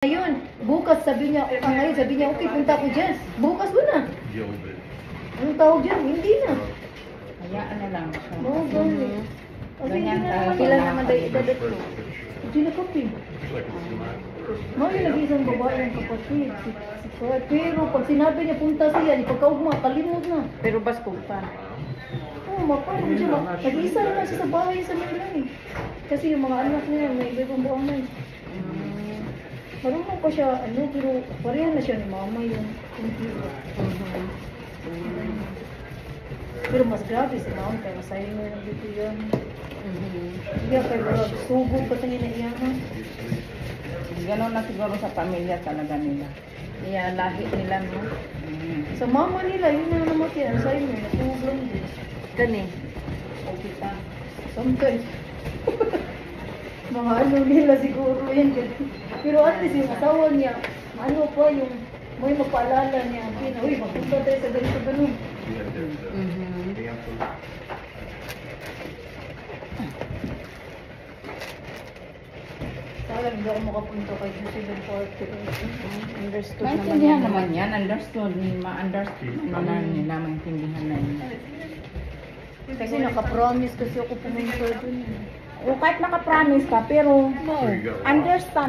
Ngayon, bukas sabi niya, ngayon sabi niya, okay, punta ko dyan. Bukas mo na. Anong tawag dyan? Hindi na. Hayaan na lang siya. Oo, ganun. Kasi hindi Ganyan na tayo. naman Sila nila. naman tayo idadatlo. Hindi na kapi. Mga yung nag-isang babae ng kapatid. Si Fred. Pero pag sinabi niya punta siya, ipagkaugma, kalimot na. Pero basko pa. Oo, mapalong siya. Nag-isa naman siya sa bahay sa Manila eh. Kasi yung mga anak niya, may iba-ibang buwangan. Marunong pa siya, pero pareha na siya ni mama yung computer. Pero mas grabe si mama, kaya masaya mo yung dito yan. Hindi kaya wala, sugo pa sa niya na iyan. Ganon na siguro sa pamilya talaga nila. Iya, lahi nila, no? Sa mama nila, yun na naman kaya, masaya mo, natulog lang din. Gani. O kita. Sometimes. Mga ano nila siguro yan. Pero at least yung asawa niya, ano pa yung may magpaalala niya, uy, magpunta tayo sa ganito ganun. Sayang, hindi ako makapunta kay Josephine Party. Understood naintindihan naman yan. Understood. Ma-understood naman nila. Maintindihan na nila. Kasi naka-promise kasi ako pumunta dun. O kahit naka-promise ka, pero understand.